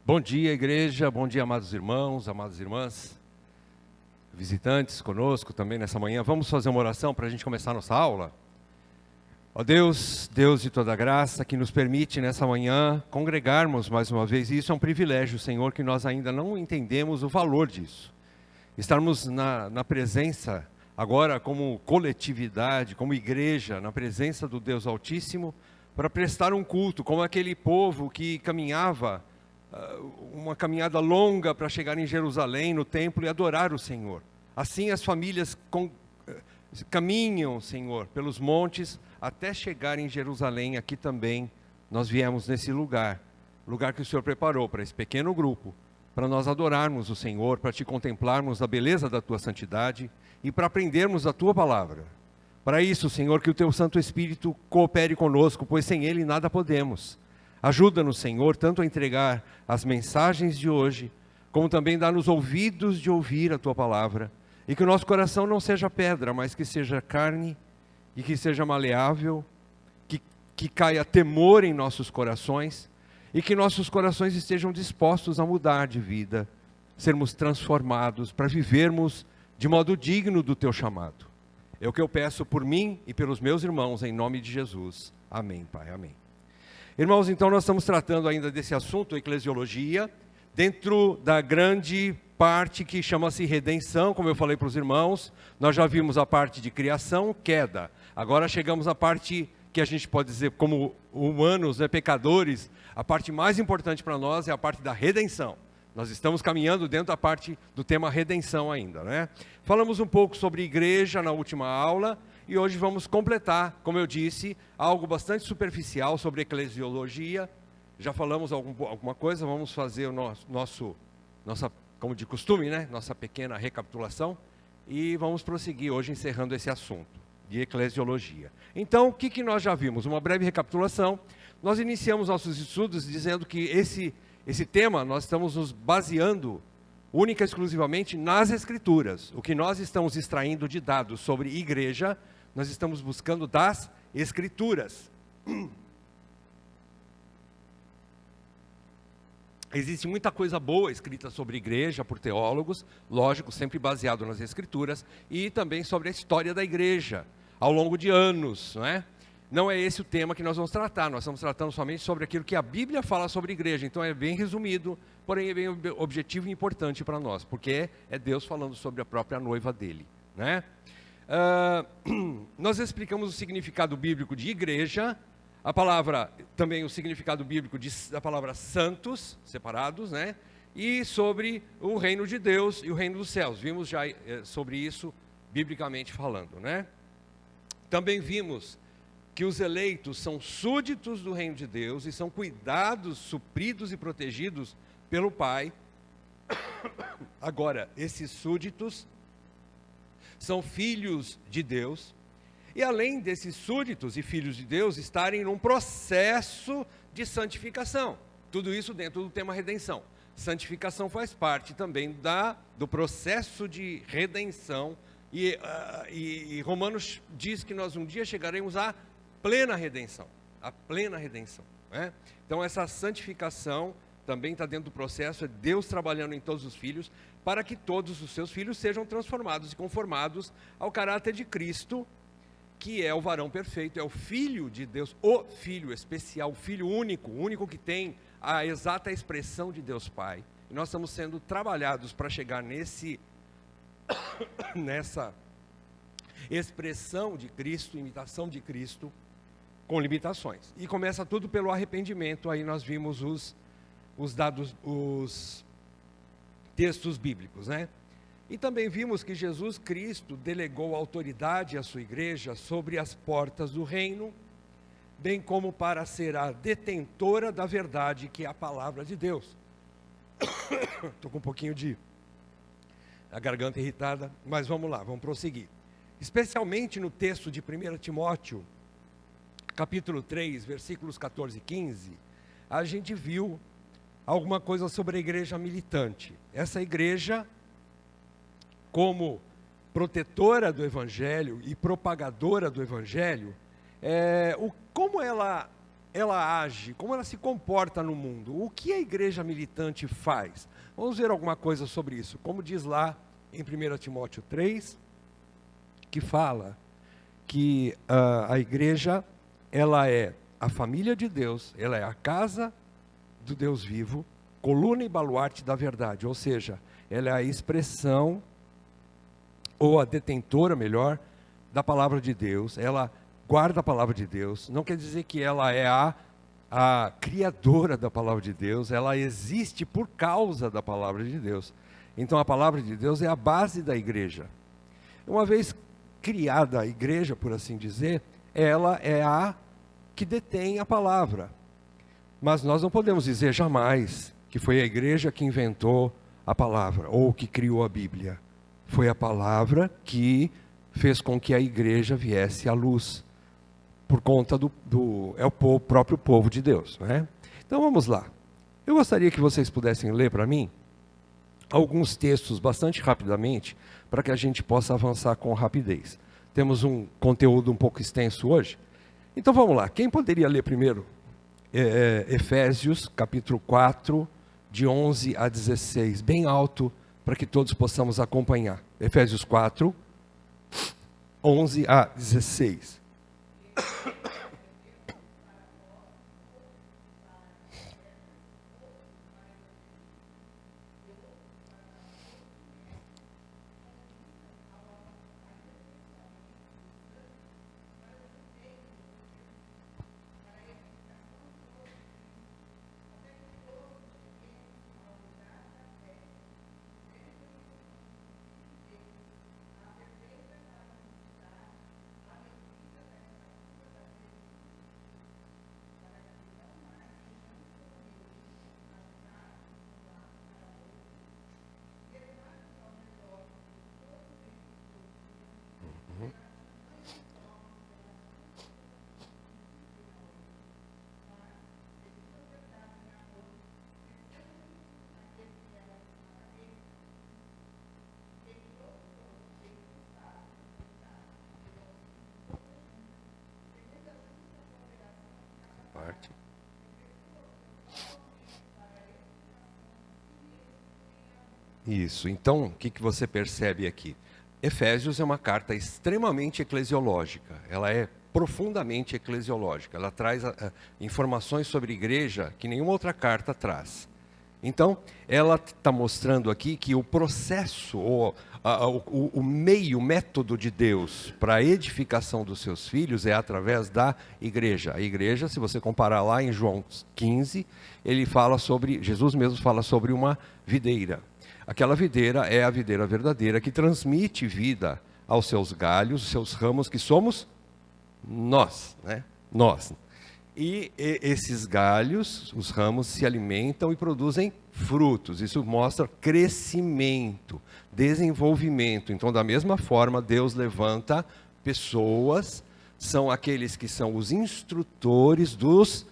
Bom dia, igreja, bom dia, amados irmãos, amadas irmãs, visitantes conosco também nessa manhã. Vamos fazer uma oração para a gente começar a nossa aula? Ó Deus, Deus de toda graça, que nos permite nessa manhã congregarmos mais uma vez, e isso é um privilégio, Senhor, que nós ainda não entendemos o valor disso. Estarmos na presença, agora como coletividade, como igreja, na presença do Deus Altíssimo, para prestar um culto, como aquele povo que caminhava uma caminhada longa para chegar em Jerusalém, no templo, e adorar o Senhor. Assim as famílias caminham, Senhor, pelos montes, até chegar em Jerusalém. Aqui também nós viemos nesse lugar que o Senhor preparou para esse pequeno grupo, para nós adorarmos o Senhor, para te contemplarmos a beleza da tua santidade e para aprendermos a tua palavra. Para isso, Senhor, que o teu Santo Espírito coopere conosco, pois sem ele nada podemos. Ajuda-nos, Senhor, tanto a entregar as mensagens de hoje, como também dar-nos ouvidos de ouvir a Tua palavra, e que o nosso coração não seja pedra, mas que seja carne, e que seja maleável, que caia temor em nossos corações, e que nossos corações estejam dispostos a mudar de vida, sermos transformados, para vivermos de modo digno do Teu chamado. É o que eu peço por mim e pelos meus irmãos, em nome de Jesus. Amém, Pai, amém. Irmãos, então nós estamos tratando ainda desse assunto, eclesiologia, dentro da grande parte que chama-se redenção, como eu falei para os irmãos. Nós já vimos a parte de criação, queda. Agora chegamos à parte que a gente pode dizer, como humanos, pecadores, a parte mais importante para nós é a parte da redenção. Nós estamos caminhando dentro da parte do tema redenção ainda, né? Falamos um pouco sobre igreja na última aula, e hoje vamos completar, como eu disse, algo bastante superficial sobre eclesiologia. Já falamos alguma coisa, vamos fazer o nossa, como de costume, né? Nossa pequena recapitulação. E vamos prosseguir hoje encerrando esse assunto de eclesiologia. Então, o que nós já vimos? Uma breve recapitulação. Nós iniciamos nossos estudos dizendo que esse tema nós estamos nos baseando única e exclusivamente nas Escrituras. O que nós estamos extraindo de dados sobre igreja, nós estamos buscando das Escrituras. Existe muita coisa boa escrita sobre igreja por teólogos, lógico, sempre baseado nas Escrituras, e também sobre a história da igreja, ao longo de anos, não é? Não é esse o tema que nós vamos tratar, nós estamos tratando somente sobre aquilo que a Bíblia fala sobre igreja, então é bem resumido, porém é bem objetivo e importante para nós, porque é Deus falando sobre a própria noiva dele, né? Nós explicamos o significado bíblico de igreja, a palavra, também o significado bíblico da palavra santos, separados, né? E sobre o reino de Deus e o reino dos céus, vimos já sobre isso, biblicamente falando, né? Também vimos que os eleitos são súditos do reino de Deus e são cuidados, supridos e protegidos pelo Pai. Agora, esses súditos são filhos de Deus, e além desses súditos e filhos de Deus estarem num processo de santificação, tudo isso dentro do tema redenção. Santificação faz parte também do processo de redenção, e Romanos diz que nós um dia chegaremos à plena redenção, né? Então essa santificação também está dentro do processo, é Deus trabalhando em todos os filhos, para que todos os seus filhos sejam transformados e conformados ao caráter de Cristo, que é o varão perfeito, é o Filho de Deus, o Filho especial, o Filho único, o único que tem a exata expressão de Deus Pai. E nós estamos sendo trabalhados para chegar nessa expressão de Cristo, imitação de Cristo, com limitações. E começa tudo pelo arrependimento. Aí nós vimos os textos bíblicos, né? E também vimos que Jesus Cristo delegou autoridade à sua igreja sobre as portas do reino, bem como para ser a detentora da verdade, que é a palavra de Deus. Estou com um pouquinho a garganta irritada, mas vamos lá, vamos prosseguir. Especialmente no texto de 1 Timóteo, capítulo 3, versículos 14 e 15, a gente viu alguma coisa sobre a igreja militante. Essa igreja, como protetora do Evangelho e propagadora do Evangelho, como ela ela age, como ela se comporta no mundo. O que a igreja militante faz? Vamos ver alguma coisa sobre isso. Como diz lá em 1 Timóteo 3, que fala que a igreja, ela é a família de Deus, ela é a casa do Deus vivo, coluna e baluarte da verdade, ou seja, ela é a expressão, ou a detentora, melhor, da palavra de Deus, ela guarda a palavra de Deus, não quer dizer que ela é a criadora da palavra de Deus, ela existe por causa da palavra de Deus. Então a palavra de Deus é a base da igreja. Uma vez criada a igreja, por assim dizer, ela é a que detém a palavra. Mas nós não podemos dizer jamais que foi a igreja que inventou a palavra, ou que criou a Bíblia. Foi a palavra que fez com que a igreja viesse à luz, por conta é o próprio povo de Deus, não é? Então vamos lá. Eu gostaria que vocês pudessem ler para mim alguns textos bastante rapidamente, para que a gente possa avançar com rapidez. Temos um conteúdo um pouco extenso hoje. Então vamos lá. Quem poderia ler primeiro? Efésios, capítulo 4, de 11 a 16, bem alto, para que todos possamos acompanhar. Efésios 4, 11 a 16. Parte. Isso, então o que você percebe aqui? Efésios é uma carta extremamente eclesiológica, ela é profundamente eclesiológica, ela traz informações sobre igreja que nenhuma outra carta traz. Então, ela está mostrando aqui que o processo, o meio, o método de Deus para a edificação dos seus filhos é através da igreja. A igreja, se você comparar lá em João 15, ele fala sobre, Jesus mesmo fala sobre uma videira. Aquela videira é a videira verdadeira que transmite vida aos seus galhos, os seus ramos, que somos nós, né? Nós. E esses galhos, os ramos, se alimentam e produzem frutos. Isso mostra crescimento, desenvolvimento. Então, da mesma forma, Deus levanta pessoas, são aqueles que são os instrutores dos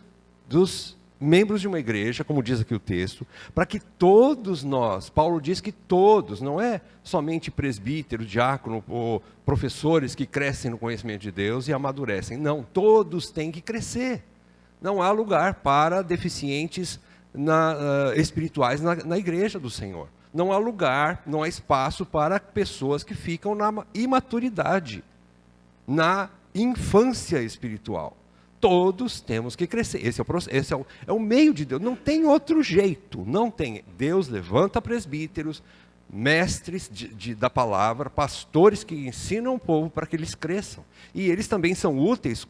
membros de uma igreja, como diz aqui o texto, para que todos nós, Paulo diz que todos, não é somente presbítero, diácono ou professores que crescem no conhecimento de Deus e amadurecem. Não, todos têm que crescer. Não há lugar para deficientes espirituais na igreja do Senhor. Não há lugar, não há espaço para pessoas que ficam na imaturidade, na infância espiritual. Todos temos que crescer. Esse é o meio de Deus. Não tem outro jeito. Não tem. Deus levanta presbíteros, mestres da palavra, pastores que ensinam o povo para que eles cresçam. E eles também são úteis,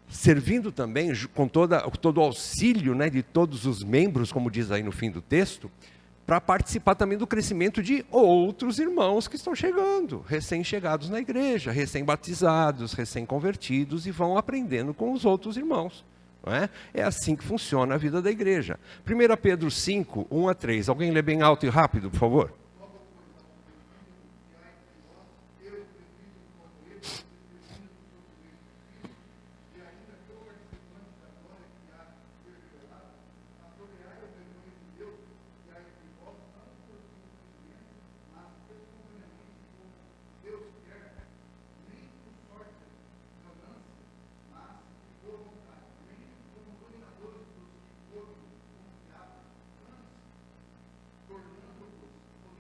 servindo também com todo o auxílio, né, de todos os membros, como diz aí no fim do texto, para participar também do crescimento de outros irmãos que estão chegando, recém-chegados na igreja, recém-batizados, recém-convertidos, e vão aprendendo com os outros irmãos. Não é? É assim que funciona a vida da igreja. 1 Pedro 5, 1 a 3. Alguém lê bem alto e rápido, por favor?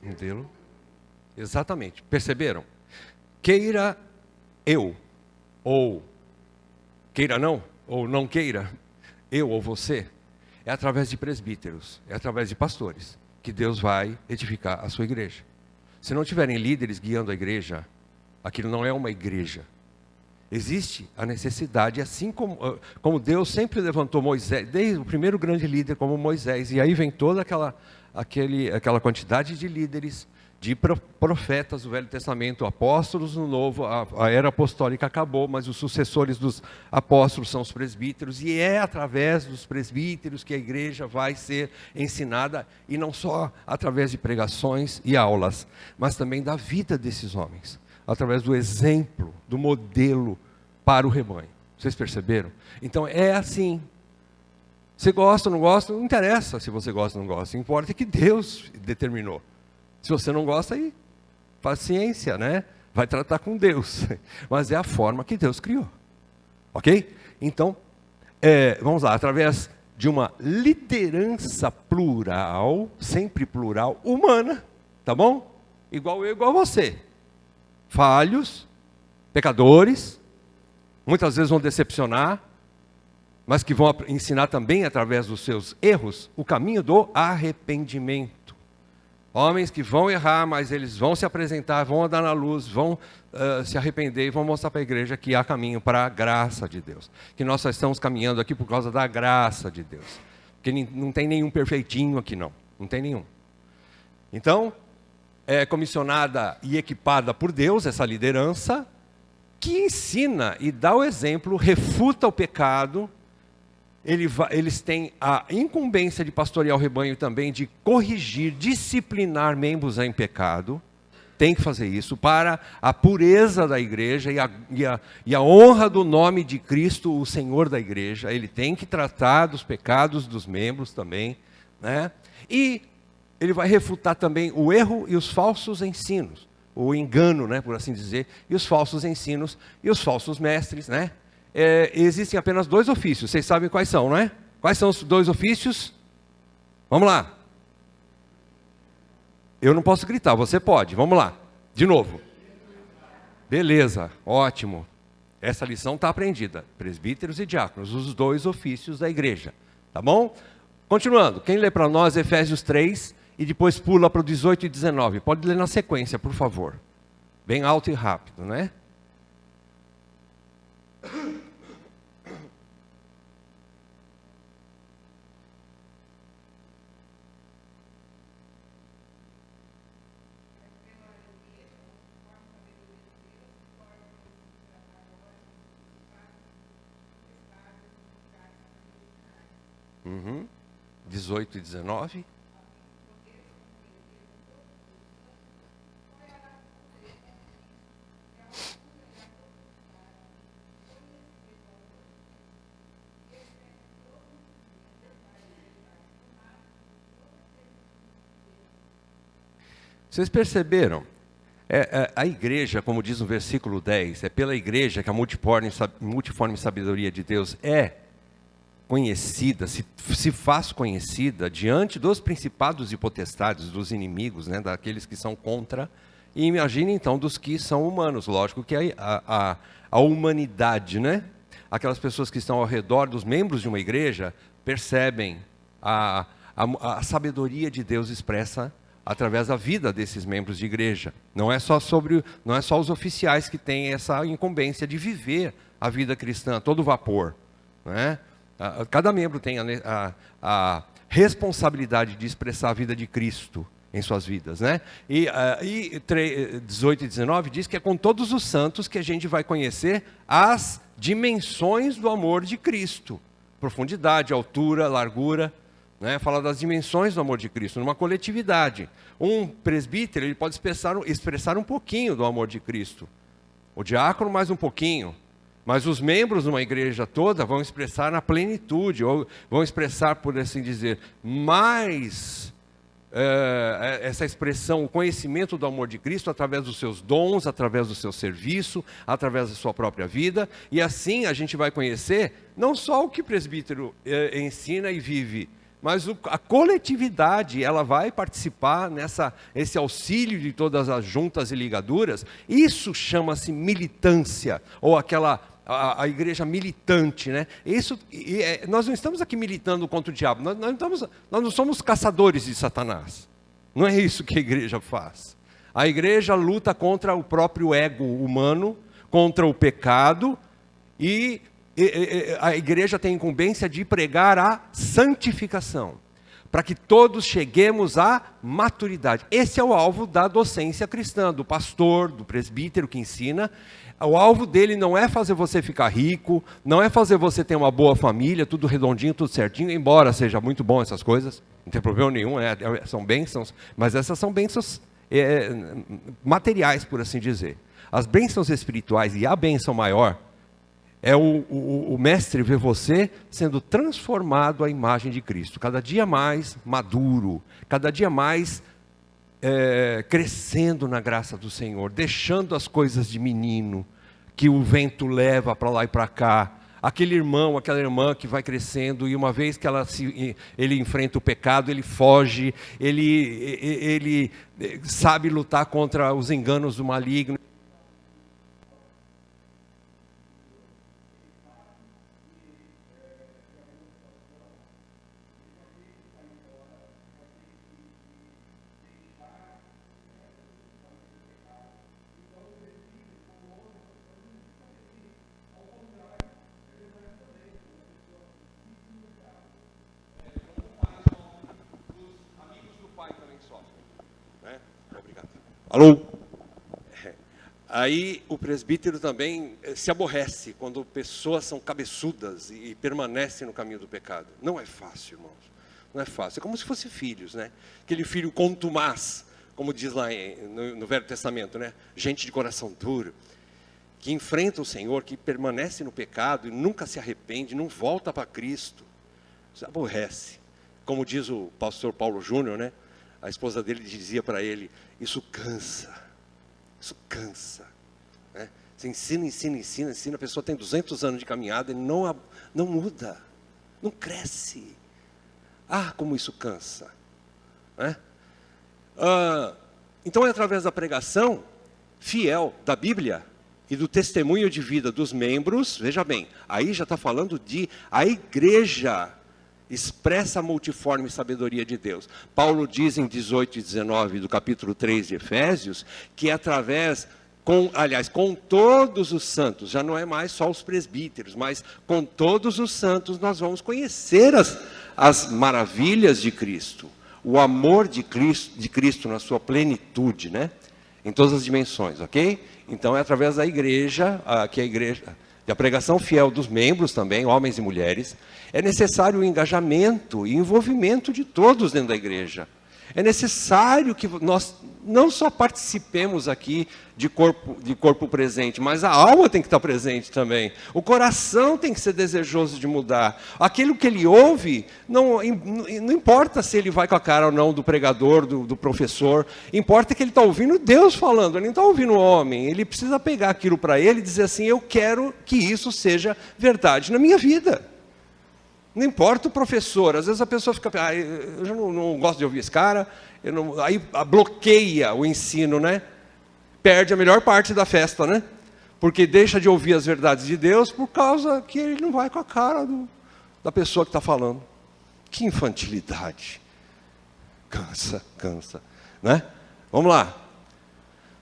Modelo. Exatamente. Perceberam? Queira eu, ou queira não, ou não queira, eu ou você, é através de presbíteros, é através de pastores, que Deus vai edificar a sua igreja. Se não tiverem líderes guiando a igreja, aquilo não é uma igreja. Existe a necessidade, assim como Deus sempre levantou Moisés, desde o primeiro grande líder como Moisés, e aí vem toda aquela quantidade de líderes, de profetas do Velho Testamento, apóstolos no Novo. A era apostólica acabou, mas os sucessores dos apóstolos são os presbíteros, e é através dos presbíteros que a igreja vai ser ensinada, e não só através de pregações e aulas, mas também da vida desses homens, através do exemplo, do modelo para o rebanho. Vocês perceberam? Então é assim. Você gosta ou não gosta, não interessa se você gosta ou não gosta, importa que Deus determinou. Se você não gosta, aí paciência, né? Vai tratar com Deus. Mas é a forma que Deus criou. Ok? Então, vamos lá, através de uma liderança plural, sempre plural, humana, tá bom? Igual eu, igual você. Falhos, pecadores, muitas vezes vão decepcionar, mas que vão ensinar também, através dos seus erros, o caminho do arrependimento. Homens que vão errar, mas eles vão se apresentar, vão andar na luz, vão se arrepender e vão mostrar para a igreja que há caminho para a graça de Deus. Que nós só estamos caminhando aqui por causa da graça de Deus. Porque não tem nenhum perfeitinho aqui não, não tem nenhum. Então, é comissionada e equipada por Deus essa liderança, que ensina e dá o exemplo, refuta o pecado. Eles têm a incumbência de pastorear o rebanho também, de corrigir, disciplinar membros em pecado. Tem que fazer isso para a pureza da igreja e a honra do nome de Cristo, o Senhor da igreja. Ele tem que tratar dos pecados dos membros também, né? E ele vai refutar também o erro e os falsos ensinos, o engano, né, por assim dizer, e os falsos ensinos e os falsos mestres, né? Existem apenas 2 ofícios, vocês sabem quais são, não é? Quais são os 2 ofícios? Vamos lá. Eu não posso gritar, você pode, vamos lá. De novo. Beleza, ótimo. Essa lição está aprendida. Presbíteros e diáconos, os 2 ofícios da igreja, tá bom? Continuando, quem lê para nós Efésios 3 e depois pula para o 18 e 19. Pode ler na sequência, por favor. Bem alto e rápido, né? Uhum. 18 e 19. Vocês perceberam? A igreja, como diz no versículo 10, é pela igreja que a multiforme sabedoria de Deus é conhecida, se faz conhecida diante dos principados e potestades, dos inimigos, né, daqueles que são contra, e imagine então dos que são humanos, lógico que a humanidade, né? Aquelas pessoas que estão ao redor dos membros de uma igreja, percebem a sabedoria de Deus expressa através da vida desses membros de igreja. Não é só os oficiais que têm essa incumbência de viver a vida cristã, todo vapor, né? Cada membro tem a responsabilidade de expressar a vida de Cristo em suas vidas, né? E 18 e 19 diz que é com todos os santos que a gente vai conhecer as dimensões do amor de Cristo. Profundidade, altura, largura, né? Fala das dimensões do amor de Cristo, numa coletividade. Um presbítero ele pode expressar um pouquinho do amor de Cristo. O diácono mais um pouquinho. Mas os membros de uma igreja toda vão expressar na plenitude, ou vão expressar, por assim dizer, mais essa expressão, o conhecimento do amor de Cristo através dos seus dons, através do seu serviço, através da sua própria vida. E assim a gente vai conhecer não só o que o presbítero ensina e vive mas a coletividade, ela vai participar esse auxílio de todas as juntas e ligaduras. Isso chama-se militância, ou a igreja militante, né? Nós não estamos aqui militando contra o diabo, nós não somos caçadores de Satanás. Não é isso que a igreja faz. A igreja luta contra o próprio ego humano, contra o pecado, e a igreja tem a incumbência de pregar a santificação, para que todos cheguemos à maturidade. Esse é o alvo da docência cristã, do pastor, do presbítero que ensina. O alvo dele não é fazer você ficar rico, não é fazer você ter uma boa família, tudo redondinho, tudo certinho, embora seja muito bom essas coisas, não tem problema nenhum, são bênçãos, mas essas são bênçãos materiais, por assim dizer. As bênçãos espirituais e a bênção maior é o mestre ver você sendo transformado à imagem de Cristo, cada dia mais maduro, cada dia mais crescendo na graça do Senhor, deixando as coisas de menino, que o vento leva para lá e para cá. Aquele irmão, aquela irmã que vai crescendo, e uma vez que ele enfrenta o pecado, ele foge, ele sabe lutar contra os enganos do maligno. Alô? Aí o presbítero também se aborrece quando pessoas são cabeçudas e permanecem no caminho do pecado. Não é fácil, irmãos. Não é fácil. É como se fossem filhos, né? Aquele filho contumaz, como diz lá no Velho Testamento, né? Gente de coração duro, que enfrenta o Senhor, que permanece no pecado e nunca se arrepende, não volta para Cristo. Se aborrece. Como diz o pastor Paulo Júnior, né? A esposa dele dizia para ele: isso cansa, né? Você ensina, a pessoa tem 200 anos de caminhada e não muda, não cresce. Como isso cansa, né? Então é através da pregação fiel da Bíblia e do testemunho de vida dos membros, veja bem, aí já está falando a igreja expressa a multiforme sabedoria de Deus. Paulo diz em 18 e 19 do capítulo 3 de Efésios, que é através, com todos os santos, já não é mais só os presbíteros, mas com todos os santos nós vamos conhecer as maravilhas de Cristo, o amor de Cristo na sua plenitude, né? Em todas as dimensões, ok? Então é através da igreja, da pregação fiel dos membros também, homens e mulheres. É necessário o engajamento e envolvimento de todos dentro da igreja. É necessário que nós não só participemos aqui de corpo presente, mas a alma tem que estar presente também. O coração tem que ser desejoso de mudar. Aquilo que ele ouve, não importa se ele vai com a cara ou não do pregador, do professor, importa que ele está ouvindo Deus falando, ele não está ouvindo o homem. Ele precisa pegar aquilo para ele e dizer assim: eu quero que isso seja verdade na minha vida. Não importa o professor, às vezes a pessoa fica, eu já não gosto de ouvir esse cara, aí bloqueia o ensino, né? Perde a melhor parte da festa, né? Porque deixa de ouvir as verdades de Deus por causa que ele não vai com a cara da pessoa que está falando. Que infantilidade. Cansa, né? Vamos lá.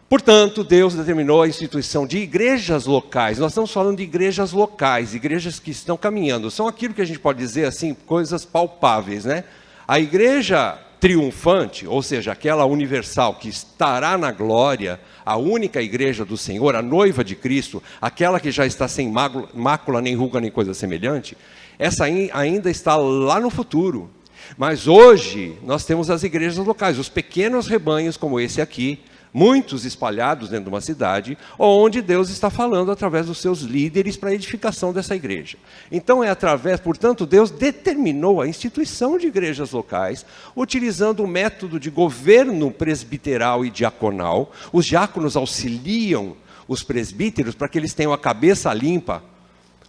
Portanto, Deus determinou a instituição de igrejas locais. Nós estamos falando de igrejas locais, igrejas que estão caminhando. São aquilo que a gente pode dizer assim, coisas palpáveis, né? A igreja triunfante, ou seja, aquela universal que estará na glória, a única igreja do Senhor, a noiva de Cristo, aquela que já está sem mácula, nem ruga, nem coisa semelhante, essa ainda está lá no futuro. Mas hoje nós temos as igrejas locais, os pequenos rebanhos como esse aqui, muitos espalhados dentro de uma cidade, onde Deus está falando através dos seus líderes para a edificação dessa igreja. Então portanto, Deus determinou a instituição de igrejas locais, utilizando o método de governo presbiteral e diaconal. Os diáconos auxiliam os presbíteros para que eles tenham a cabeça limpa,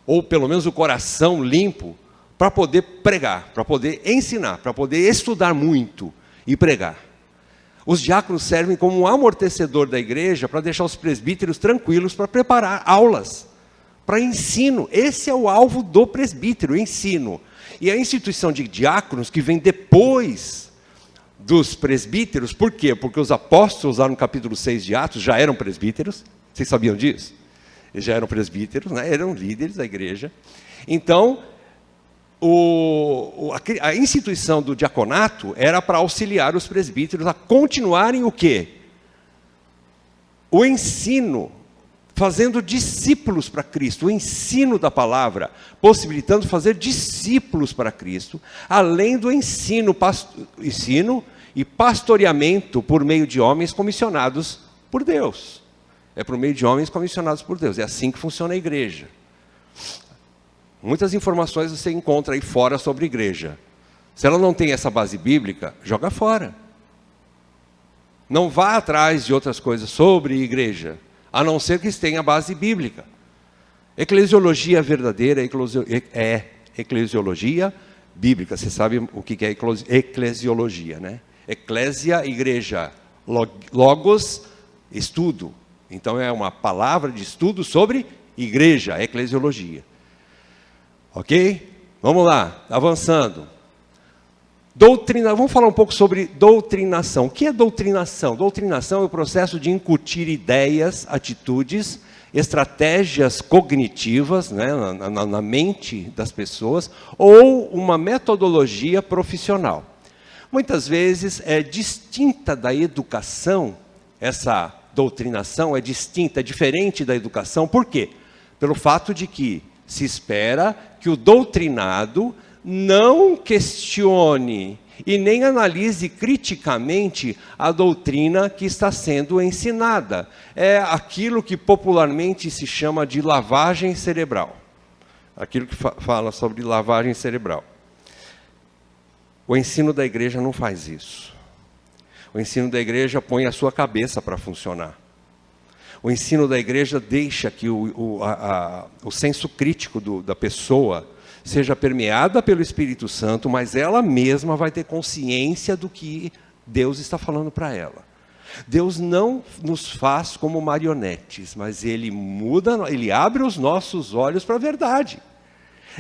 ou pelo menos o coração limpo, para poder pregar, para poder ensinar, para poder estudar muito e pregar. Os diáconos servem como um amortecedor da igreja para deixar os presbíteros tranquilos para preparar aulas, para ensino. Esse é o alvo do presbítero, ensino. E a instituição de diáconos, que vem depois dos presbíteros, por quê? Porque os apóstolos, lá no capítulo 6 de Atos, já eram presbíteros. Vocês sabiam disso? Eles já eram presbíteros, né? Eram líderes da igreja. Então, a instituição do diaconato era para auxiliar os presbíteros a continuarem o quê? O ensino, fazendo discípulos para Cristo, o ensino da palavra, possibilitando fazer discípulos para Cristo, além do ensino e pastoreamento por meio de homens comissionados por Deus. É por meio de homens comissionados por Deus. É assim que funciona a igreja. Muitas informações você encontra aí fora sobre a igreja. Se ela não tem essa base bíblica, joga fora. Não vá atrás de outras coisas sobre a igreja, a não ser que tenha base bíblica. Eclesiologia verdadeira é eclesiologia bíblica. Você sabe o que é eclesiologia, né? Eclésia, igreja. Logos, estudo. Então é uma palavra de estudo sobre igreja, eclesiologia. Ok? Vamos lá, avançando. Vamos falar um pouco sobre doutrinação. O que é doutrinação? Doutrinação é o processo de incutir ideias, atitudes, estratégias cognitivas, né, na mente das pessoas, ou uma metodologia profissional. Muitas vezes é distinta da educação, essa doutrinação é distinta, é diferente da educação. Por quê? Pelo fato de que se espera que o doutrinado não questione e nem analise criticamente a doutrina que está sendo ensinada. É aquilo que popularmente se chama de lavagem cerebral. Aquilo que fala sobre lavagem cerebral. O ensino da igreja não faz isso. O ensino da igreja põe a sua cabeça para funcionar. O ensino da igreja deixa que o senso crítico da pessoa seja permeada pelo Espírito Santo, mas ela mesma vai ter consciência do que Deus está falando para ela. Deus não nos faz como marionetes, mas Ele muda, Ele abre os nossos olhos para a verdade.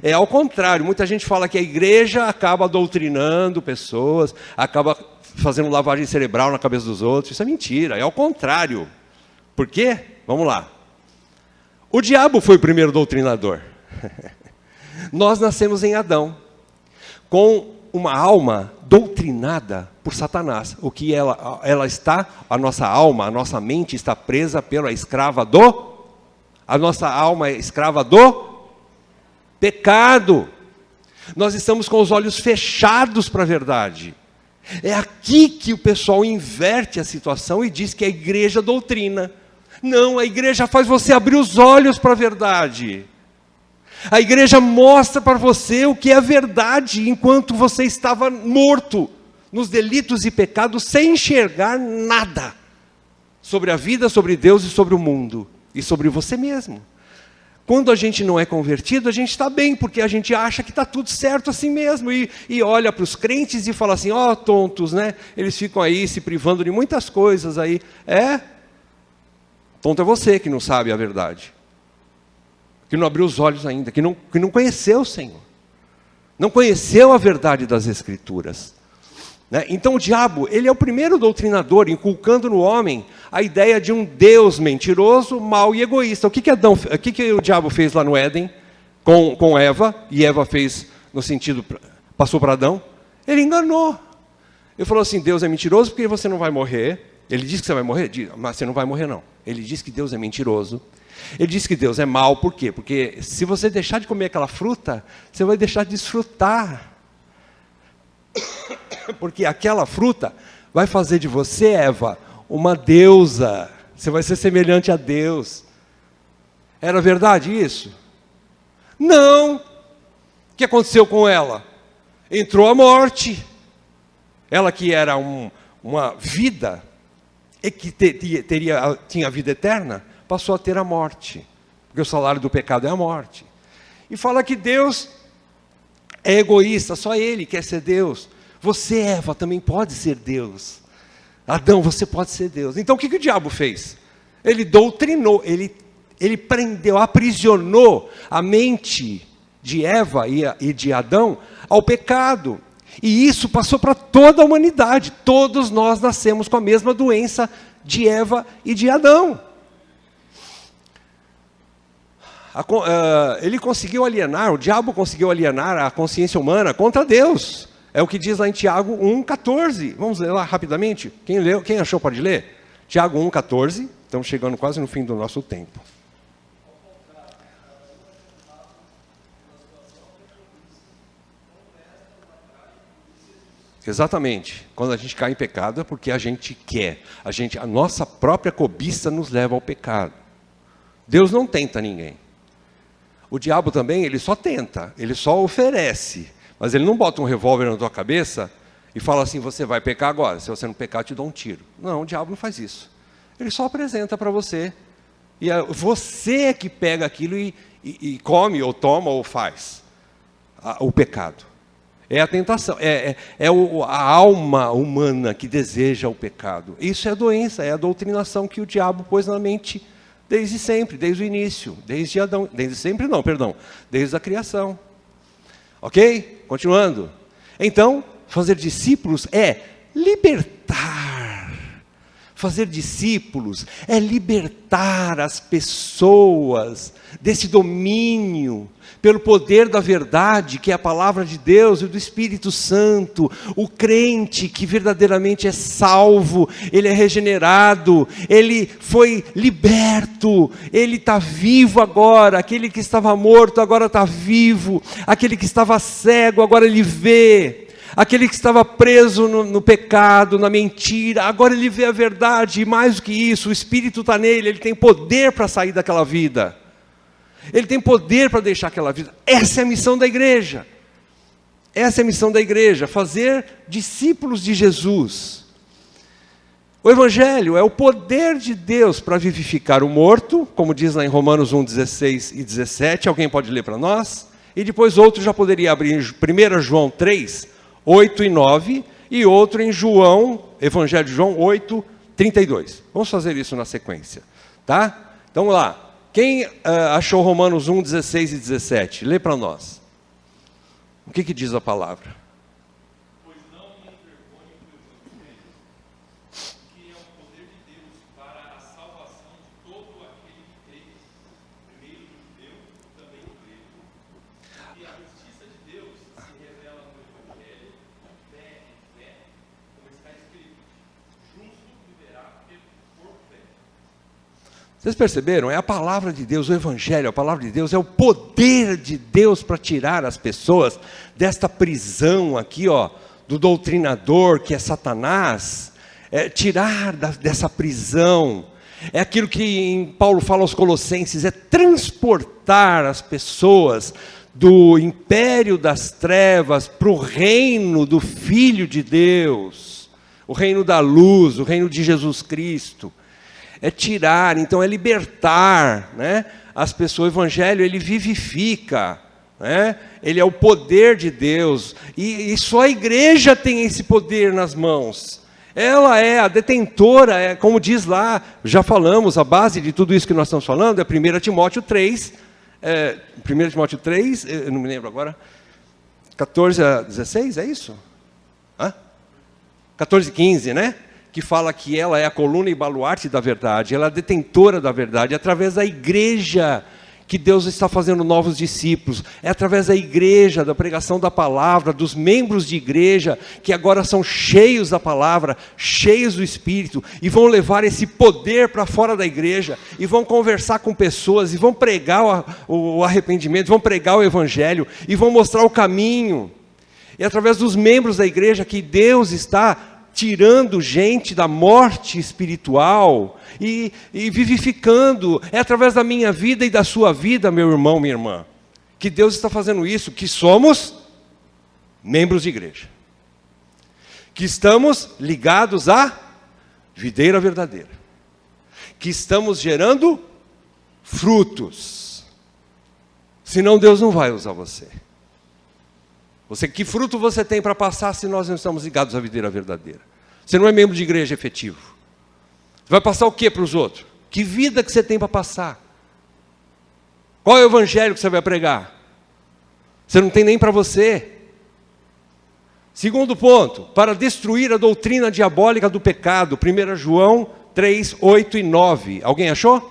É ao contrário, muita gente fala que a igreja acaba doutrinando pessoas, acaba fazendo lavagem cerebral na cabeça dos outros. Isso é mentira, é ao contrário. Por quê? Vamos lá. O diabo foi o primeiro doutrinador. Nós nascemos em Adão, com uma alma doutrinada por Satanás. O que ela está, a nossa alma, a nossa mente está presa pela escrava a nossa alma é escrava do pecado. Nós estamos com os olhos fechados para a verdade. É aqui que o pessoal inverte a situação e diz que a igreja doutrina. Não, a igreja faz você abrir os olhos para a verdade. A igreja mostra para você o que é a verdade, enquanto você estava morto nos delitos e pecados, sem enxergar nada sobre a vida, sobre Deus e sobre o mundo, e sobre você mesmo. Quando a gente não é convertido, a gente está bem, porque a gente acha que está tudo certo assim mesmo, e olha para os crentes e fala assim, ó, tontos, né? Eles ficam aí se privando de muitas coisas aí. Tonto é você que não sabe a verdade. Que não abriu os olhos ainda, que não conheceu o Senhor. Não conheceu a verdade das Escrituras. Né? Então o diabo, ele é o primeiro doutrinador, inculcando no homem a ideia de um Deus mentiroso, mau e egoísta. O que o diabo fez lá no Éden com Eva, e Eva fez no sentido, passou para Adão? Ele enganou. Ele falou assim, Deus é mentiroso porque você não vai morrer. Ele disse que você vai morrer, mas você não vai morrer não. Ele disse que Deus é mentiroso. Ele diz que Deus é mau, por quê? Porque se você deixar de comer aquela fruta, você vai deixar de desfrutar. Porque aquela fruta vai fazer de você, Eva, uma deusa. Você vai ser semelhante a Deus. Era verdade isso? Não. O que aconteceu com ela? Entrou a morte. Ela que era uma vida, e que tinha vida eterna, passou a ter a morte, porque o salário do pecado é a morte. E fala que Deus É egoísta, só ele quer ser Deus. Você, Eva, também pode ser Deus. Adão, você pode ser Deus. Então o que o diabo fez? Ele doutrinou, ele prendeu, aprisionou a mente de Eva e de Adão ao pecado. E isso passou para toda a humanidade. Todos nós nascemos com a mesma doença de Eva e de Adão. Ele conseguiu alienar, o diabo conseguiu alienar a consciência humana contra Deus. É o que diz lá em Tiago 1,14. Vamos ler lá rapidamente? Quem leu, quem achou pode ler? Tiago 1,14. Estamos chegando quase no fim do nosso tempo. Exatamente. Quando a gente cai em pecado é porque a gente quer. A nossa própria cobiça nos leva ao pecado. Deus não tenta ninguém. O diabo também, ele só tenta, ele só oferece. Mas ele não bota um revólver na tua cabeça e fala assim, você vai pecar agora. Se você não pecar, eu te dou um tiro. Não, o diabo não faz isso. Ele só apresenta para você. E você é que pega aquilo e come, ou toma, ou faz. O pecado. É a tentação, a alma humana que deseja o pecado. Isso é a doença, é a doutrinação que o diabo pôs na mente desde sempre, desde o início, desde Adão, desde sempre não, perdão, desde a criação. Ok? Continuando. Então, fazer discípulos é libertar. Fazer discípulos é libertar as pessoas desse domínio, pelo poder da verdade, que é a palavra de Deus e do Espírito Santo. O crente que verdadeiramente é salvo, ele é regenerado, ele foi liberto, ele está vivo agora. Aquele que estava morto agora está vivo, aquele que estava cego agora ele vê, aquele que estava preso no pecado, na mentira, agora ele vê a verdade. E mais do que isso, o Espírito está nele, ele tem poder para sair daquela vida. Ele tem poder para deixar aquela vida. Essa é a missão da igreja. Essa é a missão da igreja, fazer discípulos de Jesus. O Evangelho é o poder de Deus para vivificar o morto, como diz lá em Romanos 1, 16 e 17. Alguém pode ler para nós? E depois outro já poderia abrir em 1 João 3, 8 e 9, e outro em Evangelho de João 8, 32. Vamos fazer isso na sequência, tá? Então vamos lá. Quem achou Romanos 1, 16 e 17? Lê para nós. O que diz a palavra? Pois não me envergonhe do Evangelho, que é o poder de Deus para a salvação de todo aquele que crê, primeiro do judeu, também do grego. E a justiça de Deus se revela no Evangelho, de fé em fé, como está escrito, justo viverá por fé. Vocês perceberam? É a palavra de Deus, o Evangelho, a palavra de Deus é o poder de Deus para tirar as pessoas desta prisão aqui, ó, do doutrinador que é Satanás, tirar dessa prisão. É aquilo que Paulo fala aos Colossenses, é transportar as pessoas do império das trevas para o reino do Filho de Deus, o reino da luz, o reino de Jesus Cristo. É tirar, então é libertar, né, as pessoas. O Evangelho, ele vivifica, né, ele é o poder de Deus, e só a igreja tem esse poder nas mãos. Ela é a detentora, como diz lá, já falamos, a base de tudo isso que nós estamos falando é 1 Timóteo 3, 1 Timóteo 3, eu não me lembro agora, 14 a 16, é isso? 14 e 15, né? Que fala que ela é a coluna e baluarte da verdade, ela é a detentora da verdade, é através da igreja que Deus está fazendo novos discípulos, é através da igreja, da pregação da palavra, dos membros de igreja, que agora são cheios da palavra, cheios do Espírito, e vão levar esse poder para fora da igreja, e vão conversar com pessoas, e vão pregar o arrependimento, vão pregar o Evangelho, e vão mostrar o caminho. É através dos membros da igreja que Deus está tirando gente da morte espiritual e vivificando. É através da minha vida e da sua vida, meu irmão, minha irmã, que Deus está fazendo isso, que somos membros de igreja, que estamos ligados à videira verdadeira, que estamos gerando frutos. Senão Deus não vai usar você. Que fruto você tem para passar se nós não estamos ligados à videira verdadeira? Você não é membro de igreja efetivo. Você vai passar o que para os outros? Que vida que você tem para passar? Qual é o evangelho que você vai pregar? Você não tem nem para você. Segundo ponto, para destruir a doutrina diabólica do pecado, 1 João 3, 8 e 9. Alguém achou?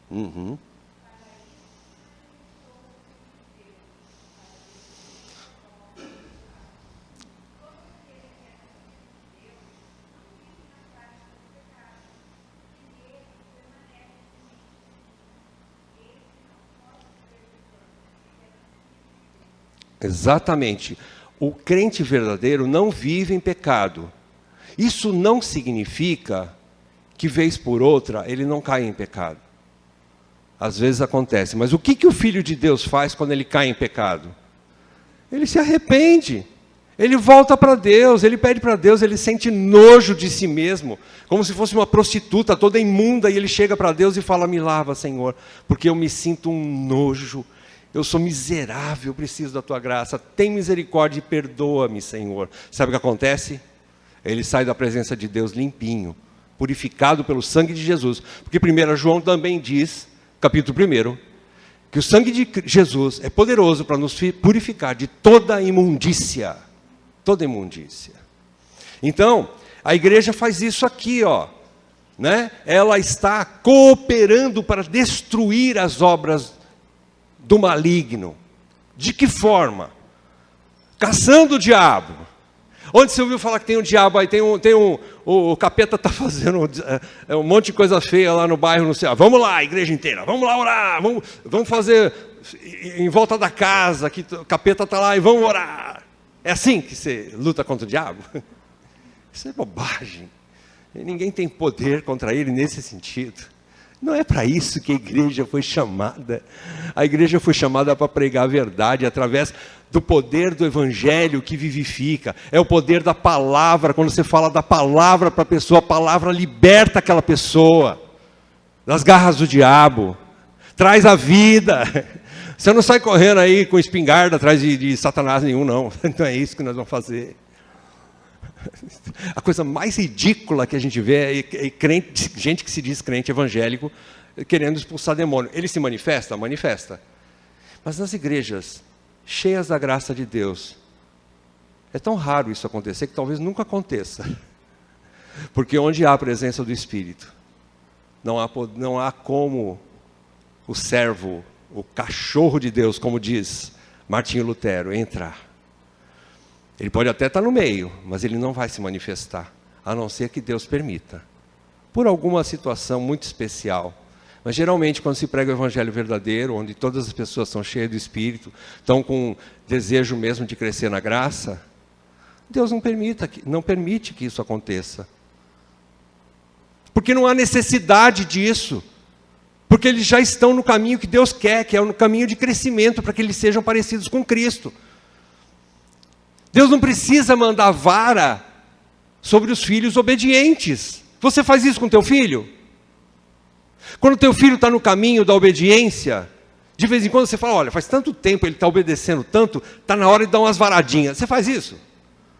Uhum. Exatamente. O crente verdadeiro não vive em pecado. Isso não significa que, vez por outra, ele não cai em pecado. Às vezes acontece. Mas o que o Filho de Deus faz quando ele cai em pecado? Ele se arrepende. Ele volta para Deus, ele pede para Deus, ele sente nojo de si mesmo, como se fosse uma prostituta toda imunda, e ele chega para Deus e fala: me lava, Senhor, porque eu me sinto um nojo. Eu sou miserável, eu preciso da tua graça. Tem misericórdia e perdoa-me, Senhor. Sabe o que acontece? Ele sai da presença de Deus limpinho, purificado pelo sangue de Jesus. Porque 1 João também diz, capítulo 1, que o sangue de Jesus é poderoso para nos purificar de toda imundícia. Toda imundícia. Então, a igreja faz isso aqui, ó. Né? Ela está cooperando para destruir as obras do maligno. De que forma? Caçando o diabo. Onde você ouviu falar que tem um diabo aí? O capeta está fazendo um monte de coisa feia lá no bairro, no céu. Vamos lá, a igreja inteira, vamos lá orar, vamos fazer em volta da casa, que o capeta está lá e vamos orar. É assim que você luta contra o diabo? Isso é bobagem. Ninguém tem poder contra ele nesse sentido. Não é para isso que a igreja foi chamada. A igreja foi chamada para pregar a verdade através do poder do evangelho que vivifica. É o poder da palavra. Quando você fala da palavra para a pessoa, a palavra liberta aquela pessoa das garras do diabo. Traz a vida. Você não sai correndo aí com espingarda atrás de Satanás nenhum, não. Não é isso que nós vamos fazer. A coisa mais ridícula que a gente vê é crente, gente que se diz crente evangélico querendo expulsar demônio. Ele se manifesta? Manifesta. Mas nas igrejas cheias da graça de Deus, é tão raro isso acontecer que talvez nunca aconteça. Porque onde há a presença do Espírito, não há como o servo, o cachorro de Deus, como diz Martinho Lutero, entrar. Ele pode até estar no meio, mas ele não vai se manifestar, a não ser que Deus permita. Por alguma situação muito especial. Mas geralmente quando se prega o evangelho verdadeiro, onde todas as pessoas são cheias do Espírito, estão com desejo mesmo de crescer na graça, Deus não permite que isso aconteça. Porque não há necessidade disso. Porque eles já estão no caminho que Deus quer, que é o caminho de crescimento, para que eles sejam parecidos com Cristo. Deus não precisa mandar vara sobre os filhos obedientes. Você faz isso com teu filho? Quando teu filho está no caminho da obediência, de vez em quando você fala: olha, faz tanto tempo ele está obedecendo tanto, está na hora de dar umas varadinhas. Você faz isso?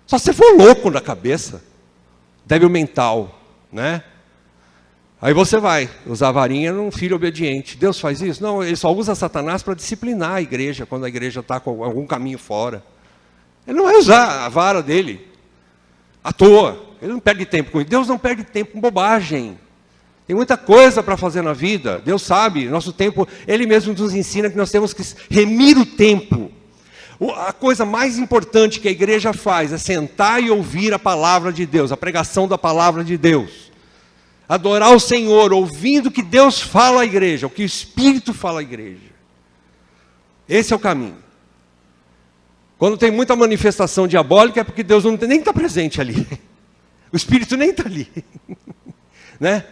Só se você for louco da cabeça, débil mental, né? Aí você vai usar a varinha num filho obediente. Deus faz isso? Não, ele só usa Satanás para disciplinar a igreja, quando a igreja está com algum caminho fora. Ele não vai usar a vara dele à toa. Ele não perde tempo com isso. Deus não perde tempo com bobagem. Tem muita coisa para fazer na vida. Deus sabe, nosso tempo, Ele mesmo nos ensina que nós temos que remir o tempo. A coisa mais importante que a igreja faz é sentar e ouvir a palavra de Deus, a pregação da palavra de Deus. Adorar o Senhor, ouvindo o que Deus fala à igreja, o que o Espírito fala à igreja. Esse é o caminho. Quando tem muita manifestação diabólica é porque Deus nem está presente ali. O Espírito nem está ali. Né?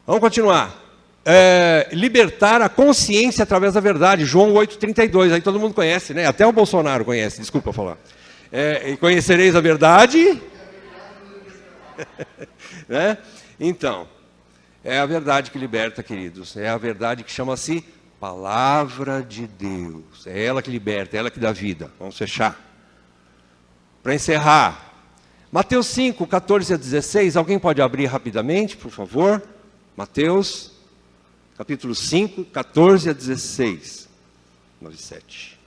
Vamos continuar. Libertar a consciência através da verdade. João 8,32. Aí todo mundo conhece, né? Até o Bolsonaro conhece, desculpa falar. E conhecereis a verdade. Né? Então, É a verdade que liberta, queridos. É a verdade que chama-se Palavra de Deus. É ela que liberta, é ela que dá vida. Vamos fechar. Para encerrar, Mateus 5, 14 a 16. Alguém pode abrir rapidamente, por favor? Mateus, capítulo 5, 14 a 16. 9 e 7.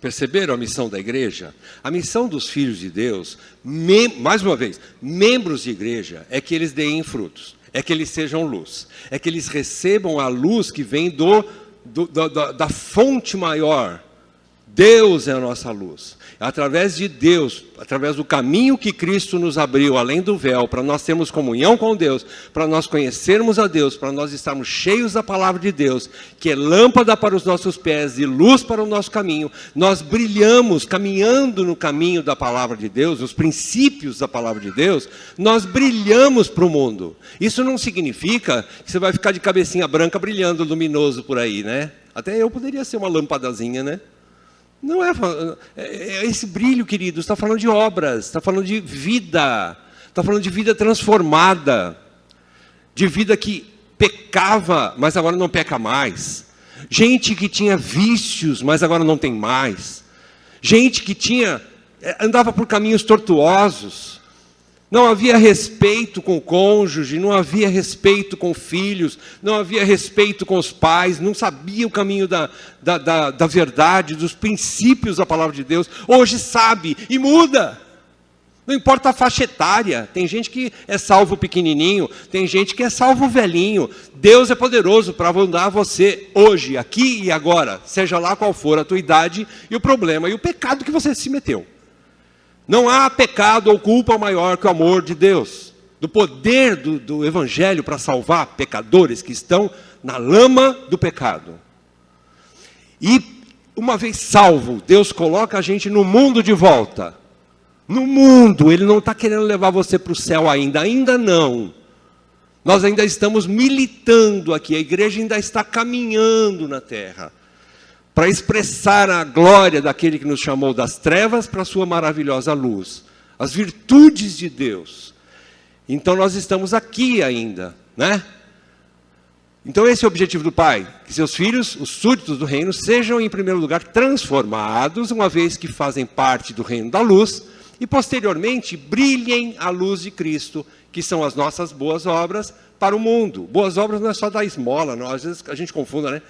Perceberam a missão da igreja? A missão dos filhos de Deus, mais uma vez, membros de igreja, é que eles deem frutos, é que eles sejam luz, é que eles recebam a luz que vem da fonte maior. Deus é a nossa luz. Através de Deus, através do caminho que Cristo nos abriu, além do véu, para nós termos comunhão com Deus, para nós conhecermos a Deus, para nós estarmos cheios da palavra de Deus, que é lâmpada para os nossos pés e luz para o nosso caminho, nós brilhamos, caminhando no caminho da palavra de Deus, nos princípios da palavra de Deus, nós brilhamos para o mundo. Isso não significa que você vai ficar de cabecinha branca brilhando luminoso por aí, né? Até eu poderia ser uma lampadazinha, né? Não é esse brilho, queridos, está falando de obras, está falando de vida, está falando de vida transformada, de vida que pecava, mas agora não peca mais, gente que tinha vícios, mas agora não tem mais, gente que andava por caminhos tortuosos, não havia respeito com o cônjuge, não havia respeito com filhos, não havia respeito com os pais, não sabia o caminho da verdade, dos princípios da palavra de Deus. Hoje sabe e muda. Não importa a faixa etária. Tem gente que é salvo pequenininho, tem gente que é salvo velhinho. Deus é poderoso para mandar você hoje, aqui e agora, seja lá qual for a tua idade e o problema e o pecado que você se meteu. Não há pecado ou culpa maior que o amor de Deus, do poder do Evangelho para salvar pecadores que estão na lama do pecado. E, uma vez salvo, Deus coloca a gente no mundo de volta. No mundo, Ele não está querendo levar você para o céu ainda não. Nós ainda estamos militando aqui, a igreja ainda está caminhando na terra, para expressar a glória daquele que nos chamou das trevas para a sua maravilhosa luz, as virtudes de Deus. Então nós estamos aqui ainda, né? Então esse é o objetivo do Pai, que seus filhos, os súditos do reino, sejam em primeiro lugar transformados, uma vez que fazem parte do reino da luz, e posteriormente brilhem a luz de Cristo, que são as nossas boas obras, para o mundo. Boas obras não é só dar esmola, não. Às vezes a gente confunde.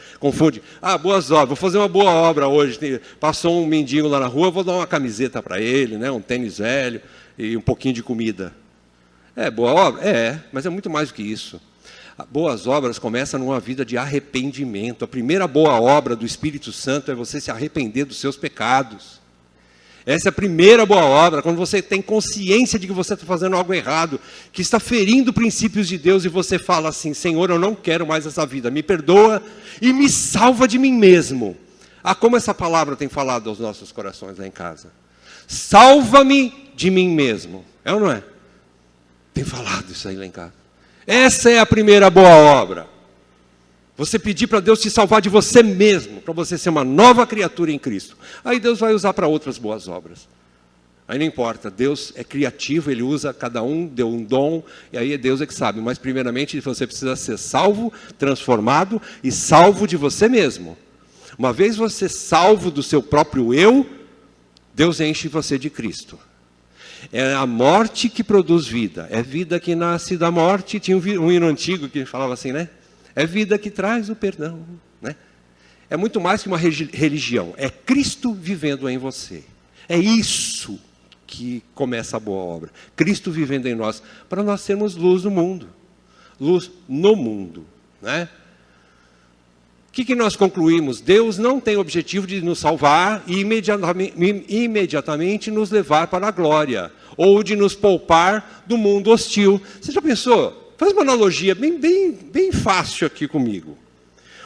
Boas obras, vou fazer uma boa obra hoje. Passou um mendigo lá na rua, vou dar uma camiseta para ele, né? Um tênis velho e um pouquinho de comida. É boa obra? É, mas é muito mais do que isso. Boas obras começam numa vida de arrependimento. A primeira boa obra do Espírito Santo é você se arrepender dos seus pecados. Essa é a primeira boa obra, quando você tem consciência de que você está fazendo algo errado, que está ferindo princípios de Deus, e você fala assim: Senhor, eu não quero mais essa vida, me perdoa e me salva de mim mesmo. Como essa palavra tem falado aos nossos corações lá em casa. Salva-me de mim mesmo. É ou não é? Tem falado isso aí lá em casa. Essa é a primeira boa obra. Você pedir para Deus te salvar de você mesmo, para você ser uma nova criatura em Cristo. Aí Deus vai usar para outras boas obras. Aí não importa, Deus é criativo, Ele usa, cada um deu um dom, e aí Deus é que sabe. Mas primeiramente você precisa ser salvo, transformado e salvo de você mesmo. Uma vez você salvo do seu próprio eu, Deus enche você de Cristo. É a morte que produz vida, é vida que nasce da morte. Tinha um hino antigo que falava assim, né? É vida que traz o perdão, né? É muito mais que uma religião, é Cristo vivendo em você. É isso que começa a boa obra. Cristo vivendo em nós, para nós sermos luz no mundo. Luz no mundo, né? O que nós concluímos? Deus não tem o objetivo de nos salvar e imediatamente nos levar para a glória, ou de nos poupar do mundo hostil. Você já pensou? Faz uma analogia bem fácil aqui comigo.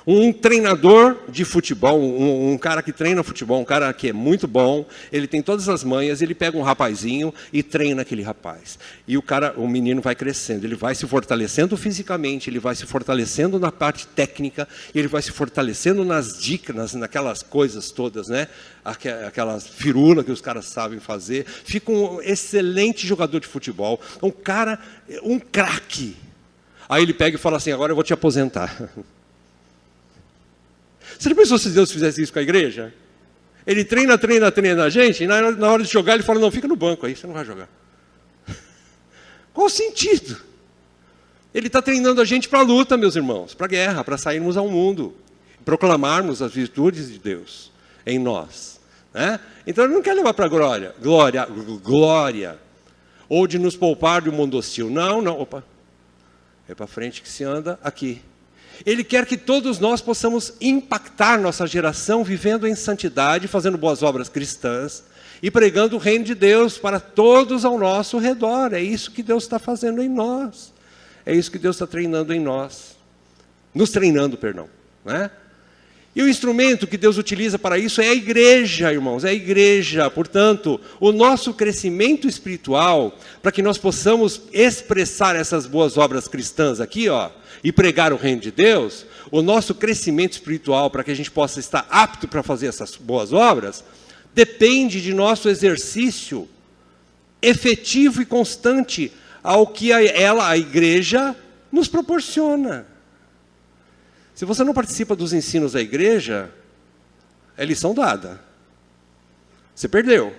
Um treinador de futebol, um cara que treina futebol, um cara que é muito bom, ele tem todas as manhas, ele pega um rapazinho e treina aquele rapaz. E o menino vai crescendo, ele vai se fortalecendo fisicamente, ele vai se fortalecendo na parte técnica, ele vai se fortalecendo nas dicas, naquelas coisas todas, né? Aquelas firulas que os caras sabem fazer. Fica um excelente jogador de futebol, um cara, um craque. Aí ele pega e fala assim, agora eu vou te aposentar. Você já pensou se Deus fizesse isso com a igreja? Ele treina a gente, e na hora de jogar ele fala, não, fica no banco aí, você não vai jogar. Qual o sentido? Ele está treinando a gente para a luta, meus irmãos, para a guerra, para sairmos ao mundo, proclamarmos as virtudes de Deus em nós. Né? Então ele não quer levar para a glória, ou de nos poupar do mundo hostil. Não, opa, é para frente que se anda aqui. Ele quer que todos nós possamos impactar nossa geração vivendo em santidade, fazendo boas obras cristãs e pregando o reino de Deus para todos ao nosso redor. É isso que Deus está fazendo em nós. É isso que Deus está treinando em nós. Nos treinando, perdão. Né? E o instrumento que Deus utiliza para isso é a igreja, irmãos, é a igreja. Portanto, o nosso crescimento espiritual, para que nós possamos expressar essas boas obras cristãs aqui, ó, e pregar o reino de Deus, o nosso crescimento espiritual, para que a gente possa estar apto para fazer essas boas obras, depende de nosso exercício efetivo e constante ao que a igreja, nos proporciona. Se você não participa dos ensinos da igreja, é lição dada. Você perdeu.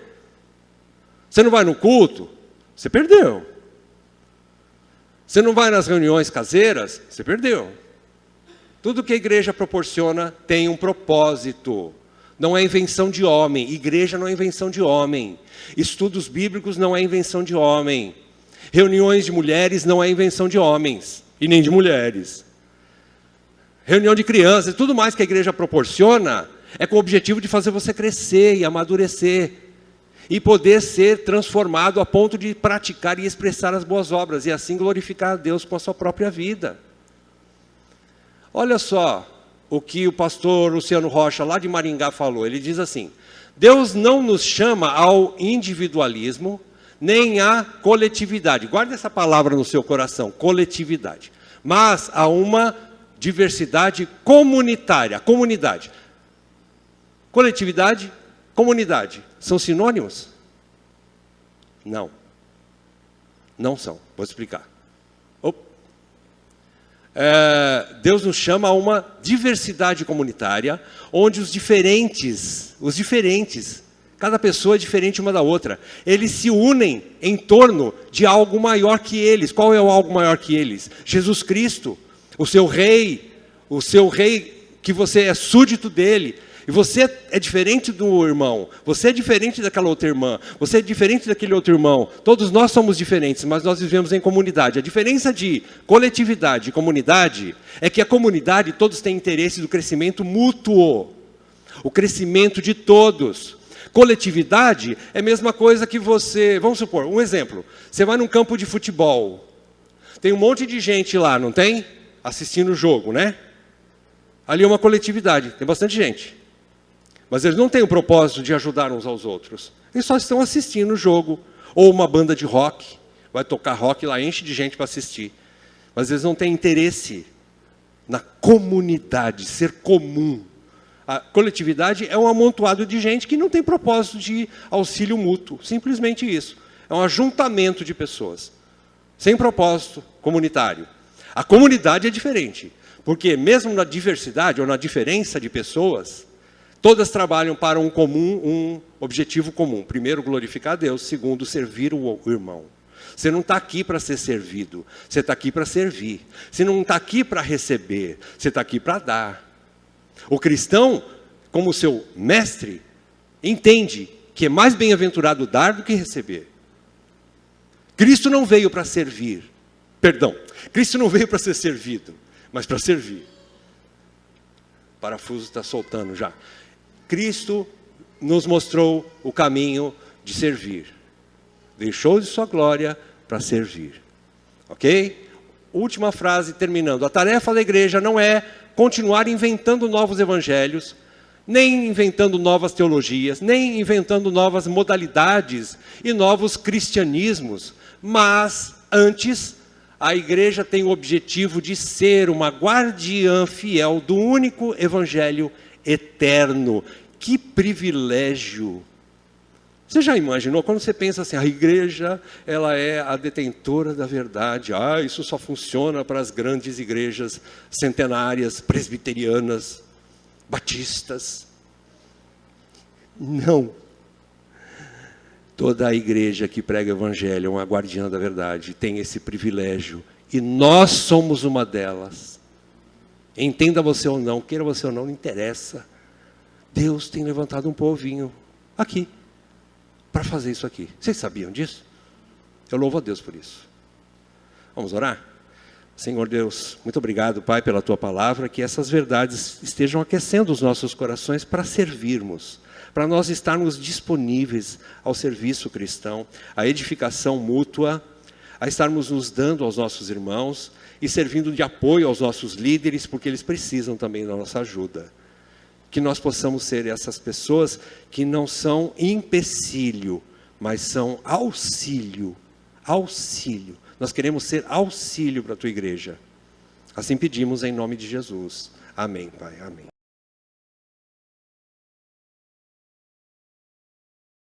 Você não vai no culto, você perdeu. Você não vai nas reuniões caseiras, você perdeu. Tudo que a igreja proporciona tem um propósito. Não é invenção de homem. Igreja não é invenção de homem. Estudos bíblicos não é invenção de homem. Reuniões de mulheres não é invenção de homens e nem de mulheres. Reunião de crianças, tudo mais que a igreja proporciona é com o objetivo de fazer você crescer e amadurecer e poder ser transformado a ponto de praticar e expressar as boas obras e assim glorificar a Deus com a sua própria vida. Olha só o que o pastor Luciano Rocha, lá de Maringá, falou. Ele diz assim: Deus não nos chama ao individualismo nem à coletividade. Guarde essa palavra no seu coração, coletividade. Mas a uma diversidade comunitária, comunidade. Coletividade, comunidade, são sinônimos? Não. Não são. Vou explicar. Deus nos chama a uma diversidade comunitária, onde os diferentes, cada pessoa é diferente uma da outra, eles se unem em torno de algo maior que eles. Qual é o algo maior que eles? Jesus Cristo. O seu rei que você é súdito dele, e você é diferente do irmão, você é diferente daquela outra irmã, você é diferente daquele outro irmão, todos nós somos diferentes, mas nós vivemos em comunidade. A diferença de coletividade e comunidade é que a comunidade, todos têm interesse do crescimento mútuo, o crescimento de todos. Coletividade é a mesma coisa que você, vamos supor, um exemplo, você vai num campo de futebol, tem um monte de gente lá, não tem? Assistindo o jogo, né? Ali é uma coletividade, tem bastante gente. Mas eles não têm o propósito de ajudar uns aos outros. Eles só estão assistindo o jogo. Ou uma banda de rock, vai tocar rock lá, enche de gente para assistir. Mas eles não têm interesse na comunidade, ser comum. A coletividade é um amontoado de gente que não tem propósito de auxílio mútuo. Simplesmente isso. É um ajuntamento de pessoas, sem propósito comunitário. A comunidade é diferente, porque mesmo na diversidade ou na diferença de pessoas, todas trabalham para um objetivo comum. Primeiro, glorificar a Deus. Segundo, servir o irmão. Você não está aqui para ser servido, você está aqui para servir. Você não está aqui para receber, você está aqui para dar. O cristão, como seu mestre, entende que é mais bem-aventurado dar do que receber. Cristo não veio para servir. Cristo não veio para ser servido, mas para servir. O parafuso está soltando já. Cristo nos mostrou o caminho de servir. Deixou de sua glória para servir. Ok? última frase terminando. A tarefa da igreja não é continuar inventando novos evangelhos, nem inventando novas teologias, nem inventando novas modalidades e novos cristianismos, mas antes a igreja tem o objetivo de ser uma guardiã fiel do único evangelho eterno. Que privilégio! Você já imaginou, quando você pensa assim, a igreja, ela é a detentora da verdade. Isso só funciona para as grandes igrejas centenárias, presbiterianas, batistas. Não. Toda a igreja que prega o evangelho é uma guardiã da verdade, tem esse privilégio. E nós somos uma delas. Entenda você ou não, queira você ou não interessa. Deus tem levantado um povinho aqui, para fazer isso aqui. Vocês sabiam disso? Eu louvo a Deus por isso. Vamos orar? Senhor Deus, muito obrigado, Pai, pela Tua palavra, que essas verdades estejam aquecendo os nossos corações para servirmos, para nós estarmos disponíveis ao serviço cristão, à edificação mútua, a estarmos nos dando aos nossos irmãos e servindo de apoio aos nossos líderes, porque eles precisam também da nossa ajuda. Que nós possamos ser essas pessoas que não são empecilho, mas são auxílio. Auxílio. Nós queremos ser auxílio para a Tua igreja. Assim pedimos em nome de Jesus. Amém, Pai. Amém.